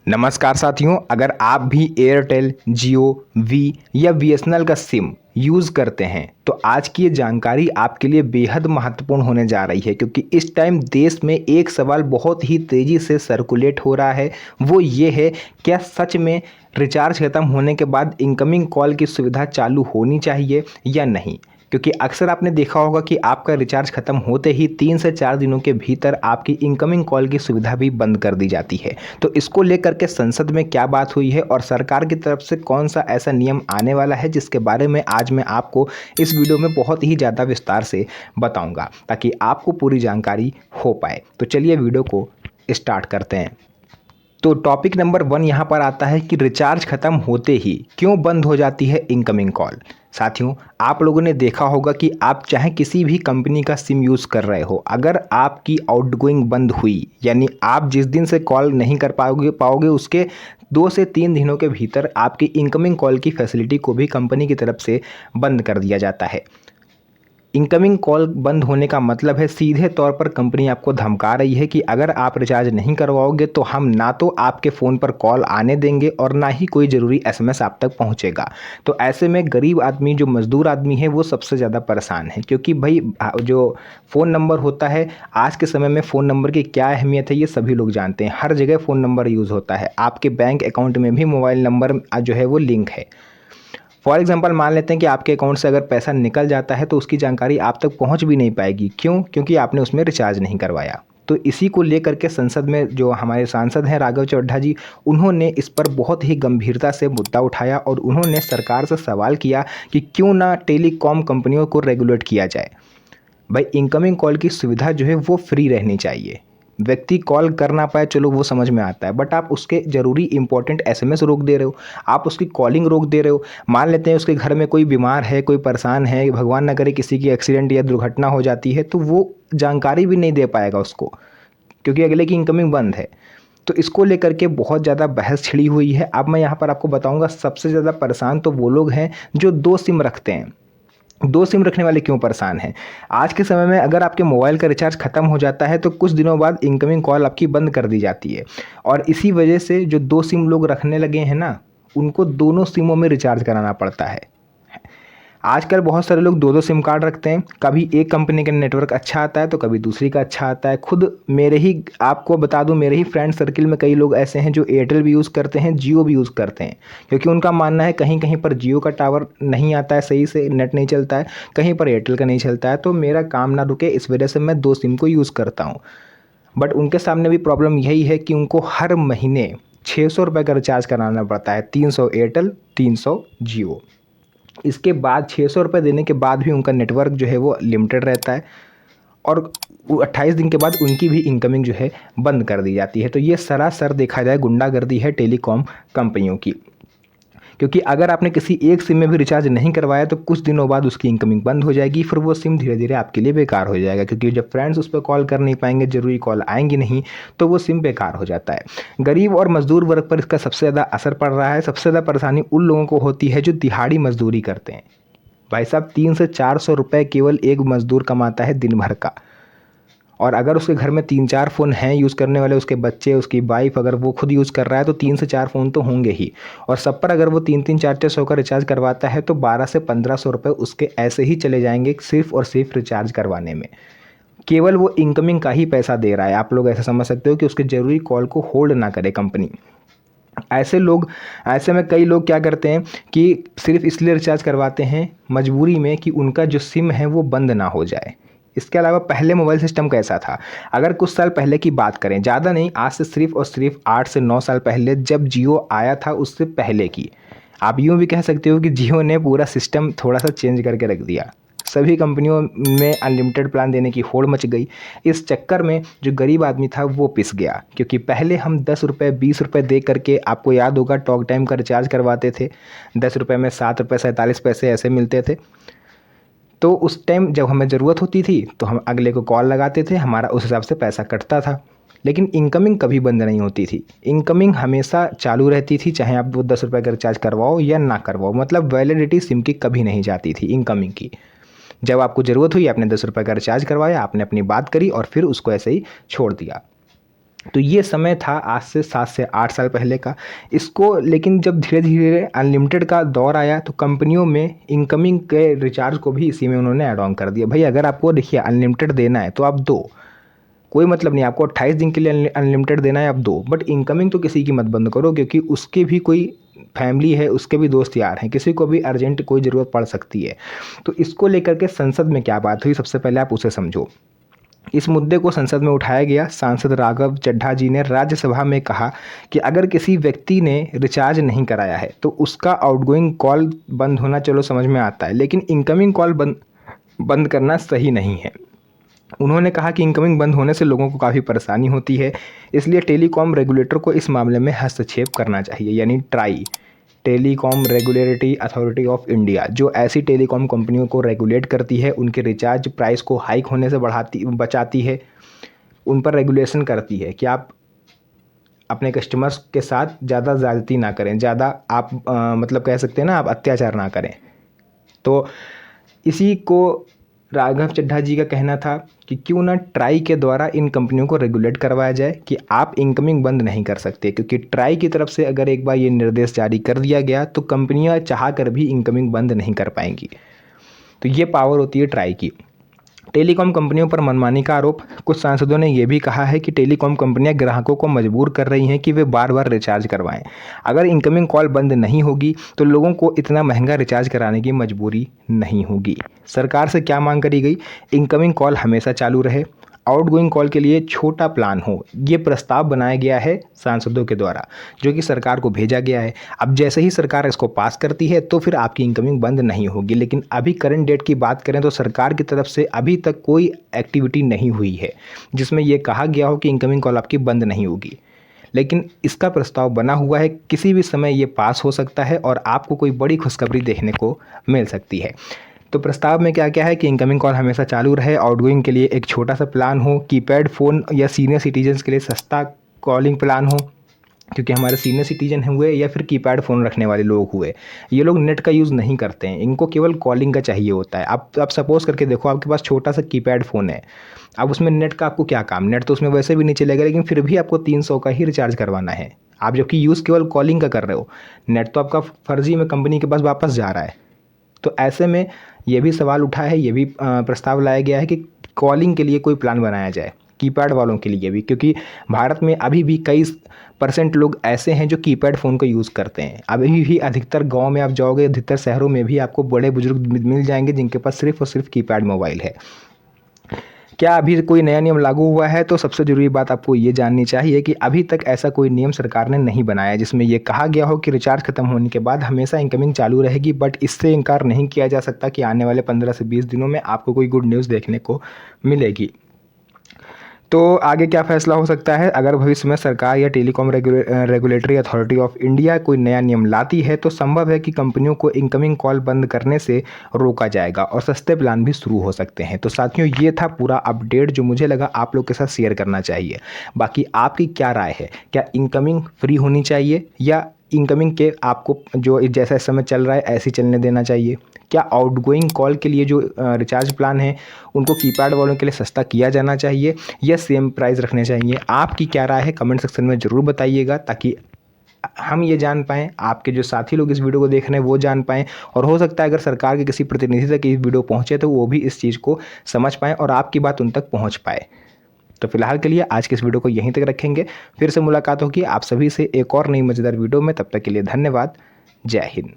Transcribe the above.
नमस्कार साथियों, अगर आप भी एयरटेल, जियो, वी या बीएसएनएल का सिम यूज़ करते हैं तो आज की ये जानकारी आपके लिए बेहद महत्वपूर्ण होने जा रही है, क्योंकि इस टाइम देश में एक सवाल बहुत ही तेज़ी से सर्कुलेट हो रहा है। वो ये है, क्या सच में रिचार्ज खत्म होने के बाद इनकमिंग कॉल की सुविधा चालू होनी चाहिए या नहीं? क्योंकि अक्सर आपने देखा होगा कि आपका रिचार्ज खत्म होते ही 3 से 4 दिनों के भीतर आपकी इनकमिंग कॉल की सुविधा भी बंद कर दी जाती है। तो इसको लेकर के संसद में क्या बात हुई है और सरकार की तरफ से कौन सा ऐसा नियम आने वाला है, जिसके बारे में आज मैं आपको इस वीडियो में बहुत ही ज़्यादा विस्तार से बताऊंगा, ताकि आपको पूरी जानकारी हो पाए। तो चलिए वीडियो को स्टार्ट करते हैं। तो टॉपिक नंबर 1 यहाँ पर आता है कि रिचार्ज खत्म होते ही क्यों बंद हो जाती है इनकमिंग कॉल। साथियों, आप लोगों ने देखा होगा कि आप चाहे किसी भी कंपनी का सिम यूज़ कर रहे हो, अगर आपकी आउटगोइंग बंद हुई, यानी आप जिस दिन से कॉल नहीं कर पाओगे उसके 2 से 3 दिनों के भीतर आपकी इनकमिंग कॉल की फैसिलिटी को भी कंपनी की तरफ से बंद कर दिया जाता है। इनकमिंग कॉल बंद होने का मतलब है सीधे तौर पर कंपनी आपको धमका रही है कि अगर आप रिचार्ज नहीं करवाओगे तो हम ना तो आपके फ़ोन पर कॉल आने देंगे और ना ही कोई ज़रूरी एसएमएस आप तक पहुंचेगा। तो ऐसे में गरीब आदमी, जो मज़दूर आदमी है, वो सबसे ज़्यादा परेशान है, क्योंकि भाई जो फ़ोन नंबर होता है, आज के समय में फ़ोन नंबर की क्या अहमियत है ये सभी लोग जानते हैं। हर जगह फ़ोन नंबर यूज़ होता है, आपके बैंक अकाउंट में भी मोबाइल नंबर जो है वो लिंक है। फॉर एग्जांपल मान लेते हैं कि आपके अकाउंट से अगर पैसा निकल जाता है तो उसकी जानकारी आप तक पहुंच भी नहीं पाएगी। क्यों? क्योंकि आपने उसमें रिचार्ज नहीं करवाया। तो इसी को लेकर के संसद में जो हमारे सांसद हैं राघव चड्ढा जी, उन्होंने इस पर बहुत ही गंभीरता से मुद्दा उठाया और उन्होंने सरकार से सवाल किया कि क्यों ना टेलीकॉम कंपनियों को रेगुलेट किया जाए। भाई, इनकमिंग कॉल की सुविधा जो है वो फ्री रहनी चाहिए। व्यक्ति कॉल कर ना पाए, चलो वो समझ में आता है, बट आप उसके ज़रूरी इंपॉर्टेंट एसएमएस रोक दे रहे हो, आप उसकी कॉलिंग रोक दे रहे हो। मान लेते हैं उसके घर में कोई बीमार है, कोई परेशान है, भगवान ना करे किसी की एक्सीडेंट या दुर्घटना हो जाती है, तो वो जानकारी भी नहीं दे पाएगा उसको, क्योंकि अगले की इनकमिंग बंद है। तो इसको लेकर के बहुत ज़्यादा बहस छिड़ी हुई है। अब मैं यहाँ पर आपको बताऊँगा, सबसे ज़्यादा परेशान तो वो लोग हैं जो 2 सिम रखते हैं। 2 सिम रखने वाले क्यों परेशान हैं? आज के समय में अगर आपके मोबाइल का रिचार्ज ख़त्म हो जाता है तो कुछ दिनों बाद इनकमिंग कॉल आपकी बंद कर दी जाती है, और इसी वजह से जो 2 सिम लोग रखने लगे हैं ना, उनको दोनों सिमों में रिचार्ज कराना पड़ता है। आजकल बहुत सारे लोग 2-2 सिम कार्ड रखते हैं, कभी एक कंपनी का नेटवर्क अच्छा आता है तो कभी दूसरी का अच्छा आता है। खुद मेरे ही, आपको बता दूं, मेरे ही फ्रेंड सर्किल में कई लोग ऐसे हैं जो एयरटेल भी यूज़ करते हैं, जियो भी यूज़ करते हैं, क्योंकि उनका मानना है कहीं कहीं पर जियो का टावर नहीं आता है, सही से नेट नहीं चलता है, कहीं पर एयरटेल का नहीं चलता है, तो मेरा काम ना रुके, इस वजह से मैं 2 सिम को यूज़ करता हूँ। बट उनके सामने भी प्रॉब्लम यही है कि उनको हर महीने 600 रुपये का रिचार्ज कराना पड़ता है, 300 एयरटेल, 300 जियो। इसके बाद 600 रुपये देने के बाद भी उनका नेटवर्क जो है वो लिमिटेड रहता है, और 28 दिन के बाद उनकी भी इनकमिंग जो है बंद कर दी जाती है। तो ये सरासर देखा जाए गुंडागर्दी है टेलीकॉम कंपनियों की, क्योंकि अगर आपने किसी एक सिम में भी रिचार्ज नहीं करवाया तो कुछ दिनों बाद उसकी इनकमिंग बंद हो जाएगी, फिर वो सिम धीरे धीरे आपके लिए बेकार हो जाएगा, क्योंकि जब फ्रेंड्स उस पर कॉल कर नहीं पाएंगे, ज़रूरी कॉल आएंगी नहीं, तो वो सिम बेकार हो जाता है। गरीब और मजदूर वर्ग पर इसका सबसे ज़्यादा असर पड़ रहा है। सबसे ज़्यादा परेशानी उन लोगों को होती है जो दिहाड़ी मजदूरी करते हैं। भाई साहब, 300 से 400 रुपये केवल एक मज़दूर कमाता है दिन भर का, और अगर उसके घर में 3-4 फ़ोन हैं यूज़ करने वाले, उसके बच्चे, उसकी वाइफ, अगर वो खुद यूज़ कर रहा है तो 3 से 4 फ़ोन तो होंगे ही, और सब पर अगर वो 3-3, 4-4 सौ का रिचार्ज करवाता है तो 12 से 1500 रुपये उसके ऐसे ही चले जाएंगे सिर्फ़ और सिर्फ रिचार्ज करवाने में। केवल वो इनकमिंग का ही पैसा दे रहा है। आप लोग ऐसा समझ सकते हो कि उसके ज़रूरी कॉल को होल्ड ना करे कंपनी। ऐसे में कई लोग क्या करते हैं कि सिर्फ इसलिए रिचार्ज करवाते हैं मजबूरी में कि उनका जो सिम है वो बंद ना हो जाए। इसके अलावा पहले मोबाइल सिस्टम कैसा था? अगर कुछ साल पहले की बात करें, ज़्यादा नहीं, आज से सिर्फ और सिर्फ 8 से 9 साल पहले, जब जियो आया था उससे पहले की, आप यूँ भी कह सकते हो कि जियो ने पूरा सिस्टम थोड़ा सा चेंज करके रख दिया। सभी कंपनियों में अनलिमिटेड प्लान देने की होड़ मच गई। इस चक्कर में जो गरीब आदमी था वो पिस गया, क्योंकि पहले हम 10 रुपये 20 रुपये दे करके, आपको याद होगा, टॉक टाइम का रिचार्ज करवाते थे। 10 रुपये में 7 रुपये 47 पैसे ऐसे मिलते थे। तो उस टाइम जब हमें ज़रूरत होती थी तो हम अगले को कॉल लगाते थे, हमारा उस हिसाब से पैसा कटता था, लेकिन इनकमिंग कभी बंद नहीं होती थी। इनकमिंग हमेशा चालू रहती थी, चाहे आप वो 10 रुपये का रिचार्ज करवाओ या ना करवाओ, मतलब वैलिडिटी सिम की कभी नहीं जाती थी इनकमिंग की। जब आपको ज़रूरत हुई, आपने 10 रुपये का रिचार्ज करवाया, आपने अपनी बात करी और फिर उसको ऐसे ही छोड़ दिया। तो ये समय था आज से 7 से 8 साल पहले का। इसको लेकिन जब धीरे धीरे अनलिमिटेड का दौर आया तो कंपनियों में इनकमिंग के रिचार्ज को भी इसी में उन्होंने ऐड ऑन कर दिया। भाई अगर आपको देखिए अनलिमिटेड देना है तो आप दो, कोई मतलब नहीं, आपको 28 दिन के लिए अनलिमिटेड देना है आप दो, बट इनकमिंग तो किसी की मत बंद करो, क्योंकि उसके भी कोई फैमिली है, उसके भी दोस्त यार हैं, किसी को भी अर्जेंट कोई ज़रूरत पड़ सकती है। तो इसको लेकर के संसद में क्या बात हुई, सबसे पहले आप उसे समझो। इस मुद्दे को संसद में उठाया गया। सांसद राघव चड्ढा जी ने राज्यसभा में कहा कि अगर किसी व्यक्ति ने रिचार्ज नहीं कराया है तो उसका आउटगोइंग कॉल बंद होना चलो समझ में आता है, लेकिन इनकमिंग कॉल बंद करना सही नहीं है। उन्होंने कहा कि इनकमिंग बंद होने से लोगों को काफ़ी परेशानी होती है, इसलिए टेलीकॉम रेगुलेटर को इस मामले में हस्तक्षेप करना चाहिए। यानी try, telecom regulatory authority of India, जो ऐसी टेलीकॉम कंपनियों को रेगुलेट करती है, उनके रिचार्ज प्राइस को हाइक होने से बचाती है, उन पर रेगुलेशन करती है कि आप अपने कस्टमर्स के साथ ज़्यादा ज़्यादती ना करें, ज़्यादा आप मतलब कह सकते हैं ना, आप अत्याचार ना करें। तो इसी को राघव चड्ढा जी का कहना था कि क्यों ना ट्राई के द्वारा इन कंपनियों को रेगुलेट करवाया जाए कि आप इनकमिंग बंद नहीं कर सकते, क्योंकि ट्राई की तरफ से अगर एक बार ये निर्देश जारी कर दिया गया तो कंपनियां चाह कर भी इनकमिंग बंद नहीं कर पाएंगी। तो ये पावर होती है ट्राई की। टेलीकॉम कंपनियों पर मनमानी का आरोप। कुछ सांसदों ने यह भी कहा है कि टेलीकॉम कंपनियां ग्राहकों को मजबूर कर रही हैं कि वे बार बार रिचार्ज करवाएं। अगर इनकमिंग कॉल बंद नहीं होगी तो लोगों को इतना महंगा रिचार्ज कराने की मजबूरी नहीं होगी। सरकार से क्या मांग करी गई, इनकमिंग कॉल हमेशा चालू रहे, आउटगोइंग कॉल के लिए छोटा प्लान हो। ये प्रस्ताव बनाया गया है सांसदों के द्वारा, जो कि सरकार को भेजा गया है। अब जैसे ही सरकार इसको पास करती है तो फिर आपकी इनकमिंग बंद नहीं होगी। लेकिन अभी करंट डेट की बात करें तो सरकार की तरफ से अभी तक कोई एक्टिविटी नहीं हुई है जिसमें यह कहा गया हो कि इनकमिंग कॉल आपकी बंद नहीं होगी। लेकिन इसका प्रस्ताव बना हुआ है, किसी भी समय ये पास हो सकता है और आपको कोई बड़ी खुशखबरी देखने को मिल सकती है। तो प्रस्ताव में क्या क्या है कि इनकमिंग कॉल हमेशा चालू रहे, आउटगोइंग के लिए एक छोटा सा प्लान हो, कीपैड फ़ोन या सीनियर सिटीजन्स के लिए सस्ता कॉलिंग प्लान हो, क्योंकि हमारे सीनियर सिटीजन हुए या फिर कीपैड फ़ोन रखने वाले लोग हुए, ये लोग नेट का यूज़ नहीं करते हैं, इनको केवल कॉलिंग का चाहिए होता है। आप सपोज़ करके देखो, आपके पास छोटा सा कीपैड फ़ोन है, अब उसमें नेट का आपको क्या काम, नेट तो उसमें वैसे भी नहीं चलेगा, लेकिन फिर भी आपको 300 का ही रिचार्ज करवाना है, आप जबकि यूज़ केवल कॉलिंग का कर रहे हो, नेट तो आपका फर्जी में कंपनी के पास वापस जा रहा है। तो ऐसे में ये भी सवाल उठा है, ये भी प्रस्ताव लाया गया है कि कॉलिंग के लिए कोई प्लान बनाया जाए कीपैड वालों के लिए भी, क्योंकि भारत में अभी भी कई % लोग ऐसे हैं जो कीपैड फ़ोन को यूज़ करते हैं। अभी भी अधिकतर गांव में आप जाओगे, अधिकतर शहरों में भी आपको बड़े बुजुर्ग मिल जाएंगे जिनके पास सिर्फ और सिर्फ कीपैड मोबाइल है। क्या अभी कोई नया नियम लागू हुआ है, तो सबसे ज़रूरी बात आपको ये जाननी चाहिए कि अभी तक ऐसा कोई नियम सरकार ने नहीं बनाया जिसमें ये कहा गया हो कि रिचार्ज खत्म होने के बाद हमेशा इनकमिंग चालू रहेगी। बट इससे इनकार नहीं किया जा सकता कि आने वाले 15 से 20 दिनों में आपको कोई गुड न्यूज़ देखने को मिलेगी। तो आगे क्या फ़ैसला हो सकता है, अगर भविष्य में सरकार या telecom regulatory authority of India कोई नया नियम लाती है तो संभव है कि कंपनियों को इनकमिंग कॉल बंद करने से रोका जाएगा और सस्ते प्लान भी शुरू हो सकते हैं। तो साथियों, ये था पूरा अपडेट जो मुझे लगा आप लोग के साथ शेयर करना चाहिए। बाकी आपकी क्या राय है, क्या इनकमिंग फ्री होनी चाहिए या इनकमिंग के आपको जो जैसा इस समय चल रहा है ऐसे ही चलने देना चाहिए? क्या आउटगोइंग कॉल के लिए जो रिचार्ज प्लान है उनको कीपैड वालों के लिए सस्ता किया जाना चाहिए या सेम प्राइस रखने चाहिए? आपकी क्या राय है कमेंट सेक्शन में ज़रूर बताइएगा, ताकि हम ये जान पाएँ, आपके जो साथी लोग इस वीडियो को देख रहे हैं वो जान पाएँ, और हो सकता है अगर सरकार के किसी प्रतिनिधि तक ये वीडियो पहुँचे तो वो भी इस चीज़ को समझ पाएँ और आपकी बात उन तक पहुँच पाए। तो फिलहाल के लिए आज के इस वीडियो को यहीं तक रखेंगे, फिर से मुलाकात होगी आप सभी से एक और नई मज़ेदार वीडियो में। तब तक के लिए धन्यवाद। जय हिंद।